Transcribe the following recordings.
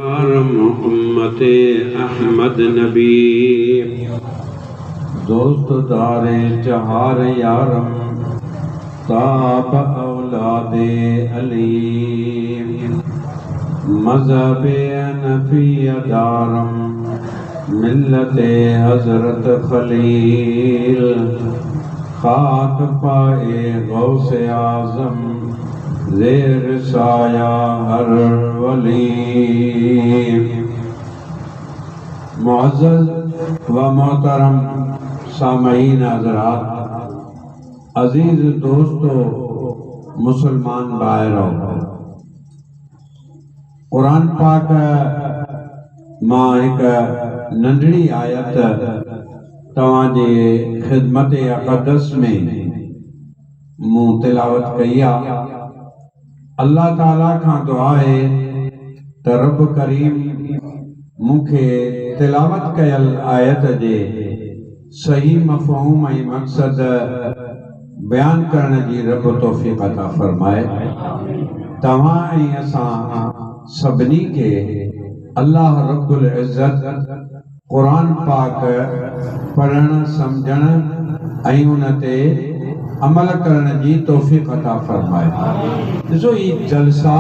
मोहम्मद अहमद नबी दोस्त दारे चहार यारम ताब औलादे अली मज़हब नफी दारम मिल्लते हजरत खलील खाक पाए गौसे आज़म ज़ेर साया हर वली। मुअज़्ज़ज़ व मोहतरम सामईन हज़रात, अज़ीज़ दोस्तों, मुसलमान भाइरों, कुरान पाक मां एक नंढड़ी आयत तव्हांजे ख़िदमत अक़दस में मूं तिलावत कई आहे। अल्लाह ताला खां दुआ है त रब करीम मूंखे तिलावत कयल आयत जे सही मफ़हूम ऐं मक़सद बयान करण जी रब तौफ़ीक़ अता फरमाए। तव्हां ऐं असां सभिनी खे अल्लाह रब्बुल इज़्ज़त क़ुरान पाक पढ़ण समझण ऐं उन ते अमल करण जी तौफ़ीक़ अता फरमाए। ॾिसो ही जलसा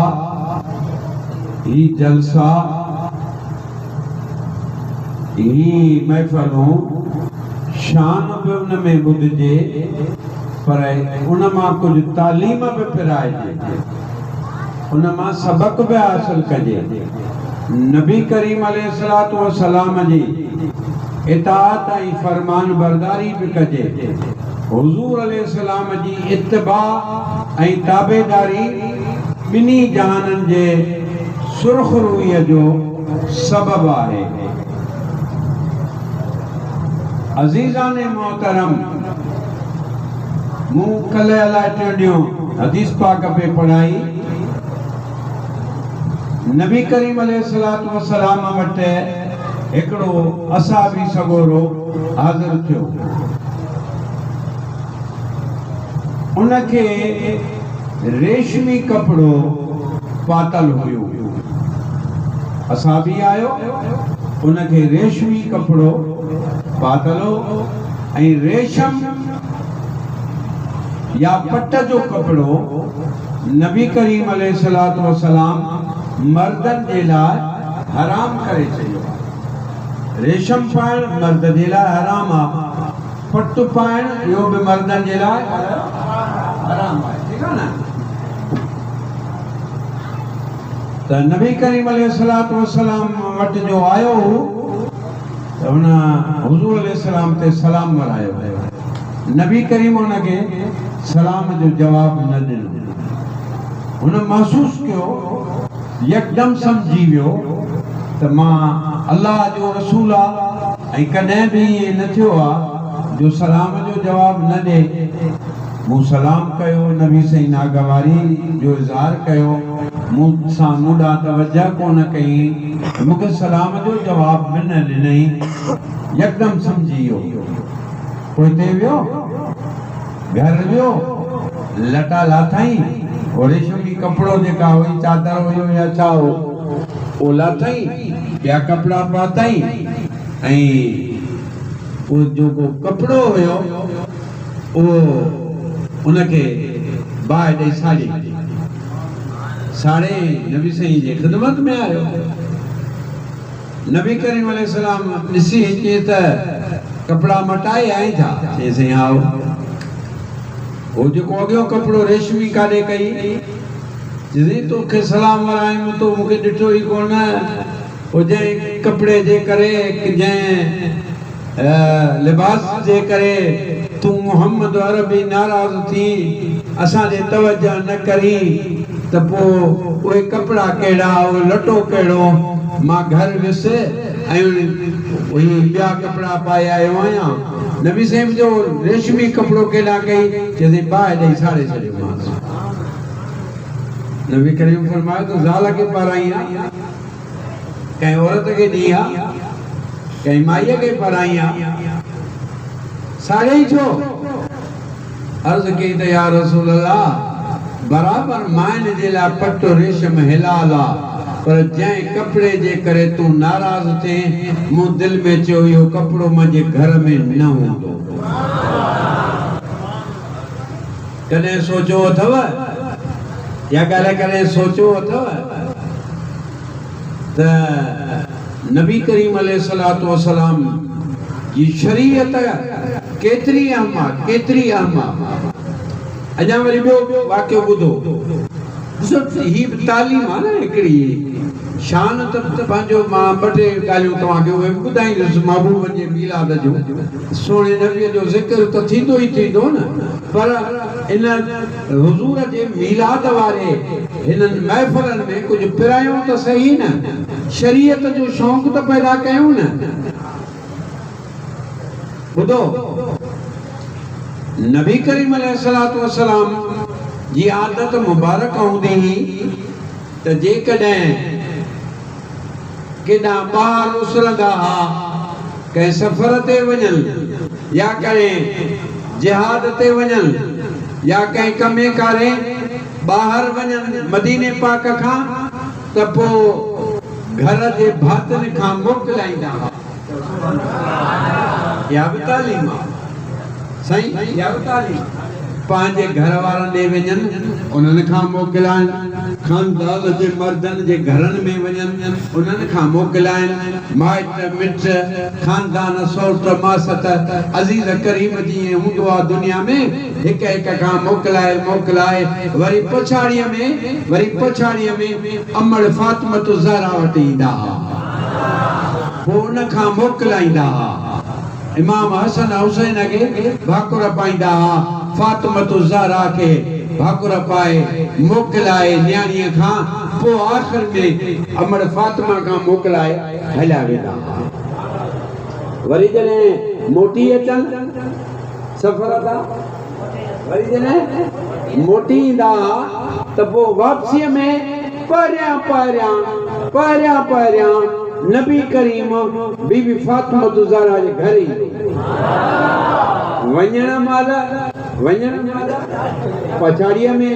ही महफ़िलूं शान बि उन में ॿुधिजे, पर उन मां कुझु तालीम बि पिराइजे, उन मां सबक बि हासिल कजे। नबी करीम अलैहिस्सलातु वस्सलाम जी इताअत ऐं फरमान बरदारी बि कजे। हुज़ूर अलैहिस्सलाम जी इत्तिबा ऐं ताबेदारी ॿिन्ही जहाननि जे सुरख़रूईअ जो सबब आहे। अज़ीज़ाने मोहतरम, मूं कल्ह अलाए टियों हदीस पाक पे पढ़ाई। नबी करीम अलैहिस्सलातु वस्सलाम वटि हिकिड़ो असाबी सगोरो हाज़िर थियो। उनखे रेशमी कपड़ो पातल हुयो। असाबी आयो, उनखे रेशमी कपड़ो पातलो ऐं रेशम या पट जो कपड़ो नबी करीम अलैहिस्सलातु वस्सलाम मर्दनि जे लाइ हराम करे छॾियो। रेशम पाइण मर्द जे लाइ हराम आहे, पट पाइण इहो बि मर्दनि जे लाइ हराम आहे। ठीकु आहे न? त नबी करीम अलैहिस्सलातु वस्सलाम वटि जो आयो त हुन हुज़ूर अलैहिस्सलाम ते सलाम वरायो। नबी करीम हुनखे सलाम जो जवाब न ॾिनो। हुन महसूस कयो, यकदम सम्झी वियो त मां अल्लाह जो रसूल आहे ऐं कॾहिं बि ईअं न थियो आहे जो सलाम जो जवाब न ॾे। मूं सलाम कयो, नबी साईं नागवारी जो इज़हार कयो, मूं सां मूंॾां तवजह कोन कई, मूंखे सलाम जो जवाब बि न ॾिनई। यकदम सम्झी वियो। पोइ हिते वियो, घर वियो, लटा लाथई, रेशमी कपिड़ो जेका हुई, चादर हुयो या छा हो, उहो लाथई, ॿिया कपिड़ा पातई ऐं उहो जेको कपिड़ो हुयो उहो उनखे बाहि ॾेई साड़े नबी साईं जे ख़िदमत में आयो। नबी करीम अलैहिस्सलाम ॾिसी चए त कपिड़ा मटाए आई था? चई साईं आओ। वो जेको अॻियो कपिड़ो रेशमी काॾे कई? चई तोखे सलाम वरायमि, तो मूंखे ॾिठो ई कोन। वो जंहिं कपिड़े जे करे, जंहिं लिबास जे करे तू मोहम्मद अरबी नाराज़ थी, असांजे तवजह न करी, त पोइ उहे कपिड़ा कहिड़ा, उहो लटो कहिड़ो? मां घर वियुसि ऐं उहे ॿिया कपिड़ा पाए आयो आहियां। नबी साईं जो रेशमी कपिड़ो केॾा कई? चई बाहि ॾेई साड़े छॾियोमांसि। नबी करीम फरमायो तो ज़ाल खे पाराई आहे, कंहिं औरत खे ॾी आहे, कंहिं माईअ खे पाराई आहे, साड़े ई छो? अर्ज़ कई त या रसूल अल्लाह, बराबर माइन जे लाइ पट रेशम हिलाल आहे, पर जंहिं कपिड़े जे करे तूं नाराज़ थिए मूं दिल में चयो इहो कपिड़ो मुंहिंजे घर में न हूंदो। कॾहिं सोचो अथव या ॻाल्हि कॾहिं सोचो अथव त नबी करीम अलैहिस्सलातु वस्सलाम जी शरीयत केतिरी अहम आहे, केतिरी अहम आहे। अञा वरी ॿियो वाक़ियो ॿुधो, ही बि तालीम आहे न हिकिड़ी शान। त पंहिंजो मां ॿ टे ॻाल्हियूं तव्हांखे उहे बि ॿुधाईंदुसि महबूब जे मीलाद जो। सोणे नबीअ जो ज़िक्र त थींदो ई थींदो न, पर इन हुज़ूर जे मीलाद वारे हिननि महफ़िलनि में कुझु पिरायूं त सही न, शरीयत जो शौक़ु त पैदा कयूं न। ॿुधो, नबी करीम अलैहिस्सलातु वस्सलाम जी आदत मुबारक हूंदी हुई त जेकॾहिं केॾां ॿाहिरि उछलंदा हा, कंहिं सफ़र ते वञनि या कंहिं जिहाद ते वञनि या कंहिं कमे कारे ॿाहिरि वञनि मदीने पाक खां, त पोइ घर जे भातिनि खां मोकिलाईंदा हुआ। इहा बि तालीम आहे साईं, इहा बि तालीम। पंहिंजे घर वारनि ॾे वञनि उन्हनि खां मोकिलाइनि, ख़ानदान जे मर्दनि जे घरनि में वञनि उन्हनि खां मोकिलाइनि, माइट मिट ख़ानदान सौट मासत अज़ीज़ करीम जीअं हूंदो आहे दुनिया में हिक हिक खां मोकिलाए वरी पछाड़ीअ में अमड़ फातिमत ज़हरा वटि ईंदा हुआ, पोइ उन खां मोकिलाईंदा हुआ। इमाम हसन हुसैन खे भाकुर पाईंदा हुआ, फातिमत ज़हरा खे भाकुर पाए मोकिलाए न्याणीअ खां, पोइ आख़िर में अमड़ फातिमा खां मोकिलाए हलिया वेंदा हुआ। वरी जॾहिं मोटी अचनि सफ़र तां, वरी जॾहिं मोटी ईंदा त पोइ वापसीअ में पहिरियां नबी करीम बीबी फातिमत ज़हरा जे घर ई वञण महिल पछाड़ीअ में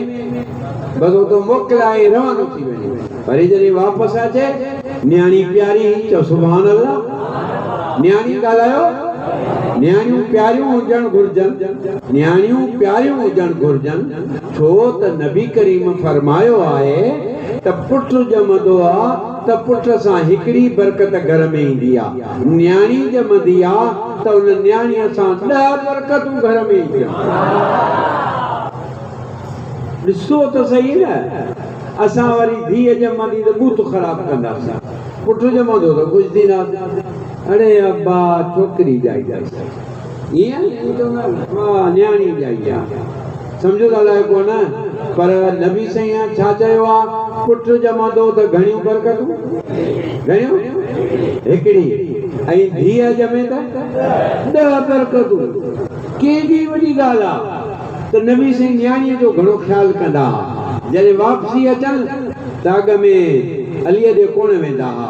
बसि तो मोकिलाए रवानो थी वञे। वरी जॾहिं वापसि अचे न्याणी प्यारी चओ सुभान अल्लाह, न्याणी ॻाल्हायो, न्याणियूं प्यारियूं हुजणु घुरिजनि, न्याणियूं प्यारियूं हुजणु घुरिजनि, छो त नबी करीम फरमायो आहे त पुटु ॼमंदो आहे त पुट सां हिकिड़ी बरकत घर में ईंदी आहे, न्याणी ॼमंदी आहे त उन न्याणीअ सां 10 बरकतूं घर में ईंदियूं। ॾिसो त सही न, असां वरी धीअ ॼमंदी त बूथ ख़राब कंदासीं, पुटु ॼमंदो त कुझु ॾींदासीं, अरे अब्बा छोकिरी ॼाई ईअं न्याणी ॼाई आहे, सम्झो ॻाल्हाए कोन। पर नबी साईं छा चयो आहे, पुटु ॼमंदो त घणियूं बरकतूं, घणियूं हिकिड़ी, ऐं धीअ ॼमे त 10 बरकतूं। केॾी वॾी ॻाल्हि आहे त नबी साईं न्याणीअ जो घणो ख़्यालु कंदा हुआ। जॾहिं वापसी अचनि त अॻ में अलीअ ॾे कोन वेंदा हुआ,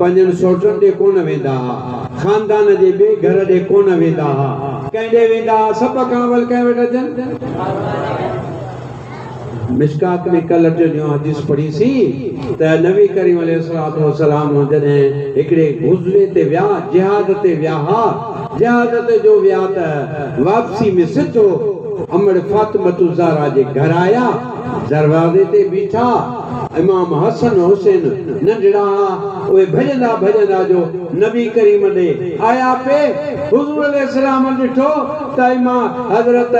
पंहिंजनि सौटनि ॾे कोन वेंदा हुआ, ख़ानदान जे ॿिए घर ॾे कोन वेंदा हुआ, कंहिं ॾे वेंदा हुआ सभ खां अवल कंहिं वटि अचनि। मिशकात में कल टियों हदीस पढ़ीसी त नबी करीम अलैहिस्सलातु वस्सलाम जॾहिं हिकिड़े गुज़रे ते विया, जिहाद ते विया हा, जिहाद ते जो विया त वापसी में सिधो अमड़ फातिमत ज़हरा जे घर आया, दरवाज़े ते बीठा, इमाम हसन हुसैन नंढड़ा उहे भॼंदा जो नबी करीम ॾे आया पे। हुज़ूर अलैहिस्सलाम ॾिठो त हज़रत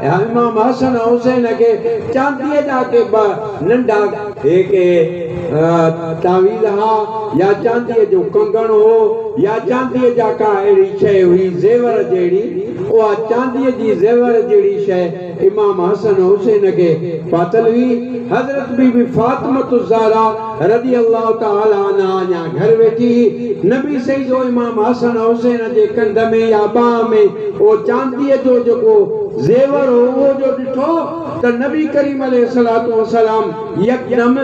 इमाम हसन हुसैन खे चांदीअ जा के नंढा तावीज़ हा या चांदीअ जो कंगण हो या चांदीअ जा का अहिड़ी शइ हुई ज़ेवर जहिड़ी, उहा चांदीअ जी ज़ेवर जहिड़ी शइ इमाम हसन हुसैन खे पातल हुई। हज़रत बीबी फातिमत ज़हरा रज़ी अल्लाह तआला अन्हा अञा घर वेठी, नबी सही जो इमाम हसन हुसैन जे कंध में या बाह में वो चांदीअ जो जेको ज़ेवर हो वो जो ॾिठो त नबी करीम अलैहिस्सलातु वस्सलाम यकदम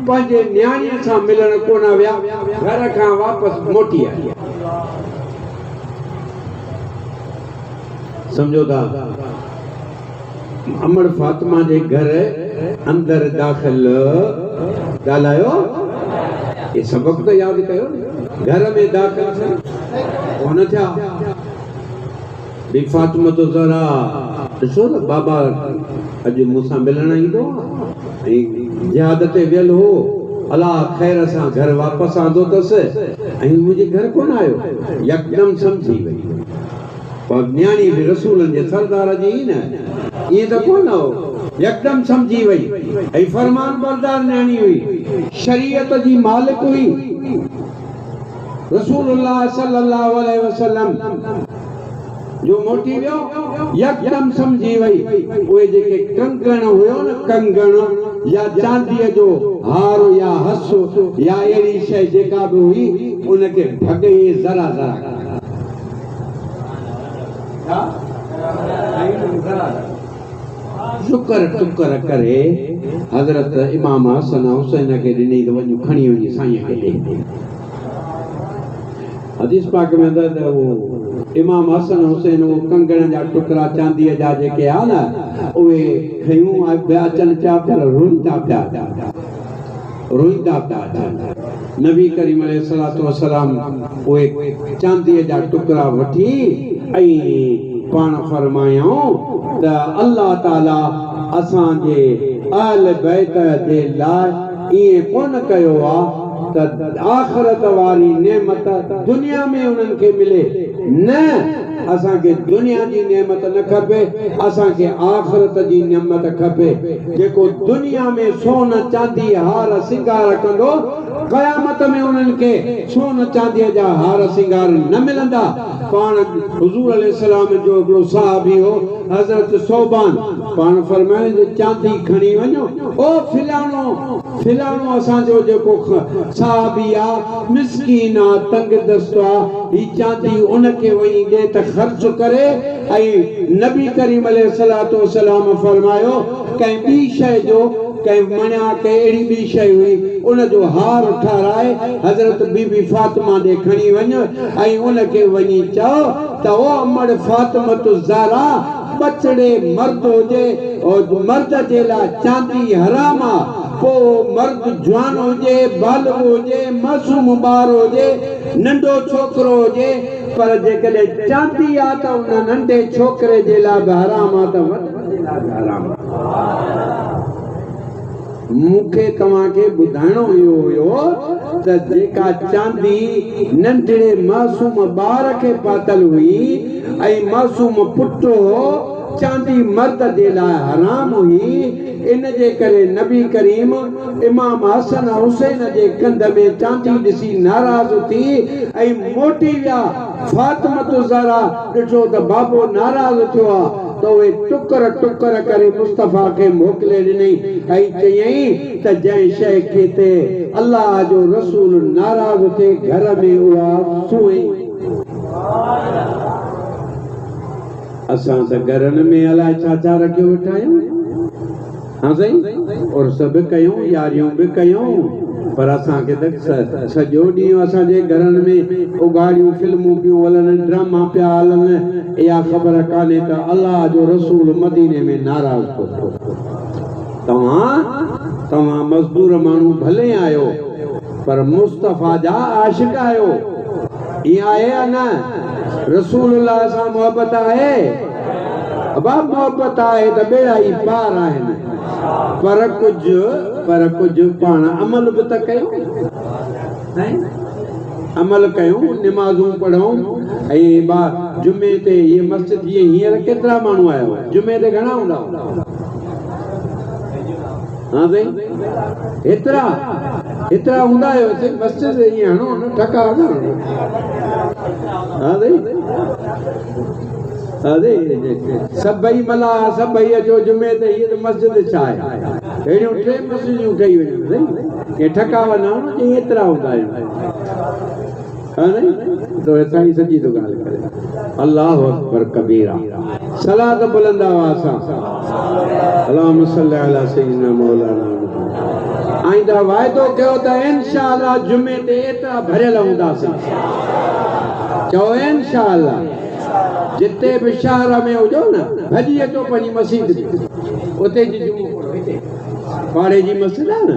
पंहिंजे न्याणीअ सां मिलण कोन विया, घर खां वापसि मोटी आया। सम्झो था, अमड़ फातिमा जे घर अंदर दाख़िल ॻाल्हायो ये सबक तो याद कयो घर में दाखिल कोन थिया बी फातिमा तो ज़रा ॾिसो न बाबा अॼु मूंसां मिलण ईंदो ऐं जिहाद ते वियल हो अलाह ख़ैर सां घर वापसि आंदो अथसि ऐं मुंहिंजे घर कोन आयो यकदमि सम्झी वई पर न्याणी बि रसूलनि जे सरदार जी न ईअं त कोन हो यकदमि सम्झी वई ऐं फरमान बरदार न्याणी हुई शरीयत जी मालिक हुई रसूलुल्लाह सल्लल्लाहु अलैहि वसल्लम जो मोटी वियो यकदमि सम्झी वई उहे जेके कंगण हुयो न कंगण या चांदीअ जो हार या हसो या अहिड़ी शइ जेका बि हुई उनखे भॻे ज़रा शुक्र टुकर करे हज़रत इमाम हसन हुसैन खे ॾिनी त वञू खणी वञी साईं खे ॾे हदीस पाक में त वो इमाम हसन हुसैन वो कंगण जा टुकड़ा चांदीअ जा जेके आ न उहे खयूं अचनि पिया पर रोईंदा पिया नबी करीम अलैहिस्सलातु वस्सलाम उहे चांदीअ जा टुकड़ा वठी ऐं पाण फरमायूं त अल्लाह ताला असांजे अहल बैत जे लाइ ईअं कोन कयो आहे त आख़िरत वारी नेमत दुनिया में उन्हनि खे मिले न असांखे दुनिया जी नेमत न खपे असांखे आख़िरत जी नेमत खपे जेको दुनिया में सोन चांदी हार सिंगार कंदो क़यामत में उन्हनि खे सोन चांदीअ जा हार सिंगार न मिलंदा पाण हुज़ूर अलैहिस्सलाम जो हिकिड़ो सहाबी हो हज़रत सोबान पाण फरमाए चांदी खणी वञो ओ फिलाणो असांजो जेको सहाबी आहे मिस्कीन आहे तंग दस्तो आहे ही चांदी उनखे वञी ॾे त ख़र्च करे ऐं नबी करीम अलैहिस्सलातु वस्सलाम फरमायो कंहिं ॿी शइ जो कंहिं मणिया कंहिं अहिड़ी ॿी शइ हुई उनजो हार ठाराए हज़रत बीबी फातिमा ॾे खणी वञ ऐं उनखे वञी चओ त ओ अमड़ फातिमतु ज़हरा बचड़े मर्द हुजे और मर्द जे लाइ चांदी हराम आहे पोइ मर्द जवान हुजे बालिग़ हुजे मासूम ॿार हुजे नंढो छोकिरो हुजे पर जेकॾहिं चांदी आहे त उन नंढे छोकिरे जे लाइ बि हराम आहे त वॾनि जे लाइ बि हराम आहे मूंखे तव्हांखे ॿुधाइणो इहो हुयो त जेका चांदी नंढड़े मासूम ॿार खे पातल हुई ऐं मासूम पुटु हो चांदी मर्द जे लाइ हराम हुई इन जे करे नबी करीम इमाम हसन हुसैन जे कंध में चांदी ॾिसी नाराज़ थी ऐं मोटी विया फातिमतु ज़हरा ॾिठो त बाबो नाराज़ थियो आहे तो वे टुकर टुकर करे मुस्तफा के मोकले ॾिनई ऐं चयई त जंहिं शइ खे ते अल्लाह जो रसूल नाराज़ थिए घर में उहा सुई असां त घरनि में अलाए छा छा रखियो वेठा आहियूं हाँ सही और सभु कयूं यारियूं बि कयूं पर असांखे त सॼो ॾींहुं असांजे घरनि में उघाड़ियूं फिल्मूं पियूं हलनि ड्रामा पिया हलनि इहा ख़बर कान्हे त अल्लाह जो रसूल मदीने में नाराज़ थो थियो तव्हां मज़दूर माण्हू भले आहियो पर मुस्तफ़ा जा आशिक़ आहियो ईअं आहे या न रसूलुल्लाह सां मोहबत आहे अबा मोहबत आहे त ॿेड़ा ई पार आहिनि पर कुझु पाण अमल बि त कयूं अमल कयूं निमाज़ूं पढ़ूं ऐं जुमे ते ये मस्जिद जीअं हींअर केतिरा माण्हू आया हुआ जुमे ते घणा हूंदा हाँ साईं एतिरा हूंदा आहियो मस्जिद ईअं हणो न टका हणो हाँ साईं सभई मला सभई अचो जुमे ते हीअ त मस्जिद छा आहे अहिड़ियूं 3 मस्जिदूं ठही वयूं के ठका वञा न एतिरा हूंदा आहिनि तो साईं सची थो ॻाल्हि करे अल्लाहु अकबर कबीरा सलात बुलंद आवाज़ सां अल्लाहुम्म सल्ली अला सय्यिदना मौलाना आइंदा वाइदो कयो त इंशाअल्लाह जुमे ते एतिरा भरियल हूंदासीं चओ इंशाअल्लाह जिते भी शहर में हुजो न भजी अचो पंहिंजी मस्जिद उते जी जुमो पढ़ो हिते पाड़े जी मस्जिद आहे न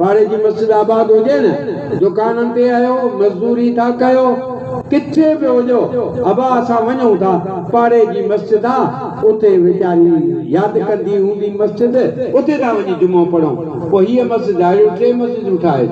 पाड़े जी मस्जिद आबाद हुजे न दुकाननि ते आयो मज़दूरी था कयो किथे बि हुजो अबा असां वञूं था पाड़े जी मस्जिद आहे उते वीचारी यादि कंदी हूंदी मस्जिद उते था वञी जुमो पढ़ूं पोइ हीअ मस्जिद आहे 3 मस्जिदूं ठाहे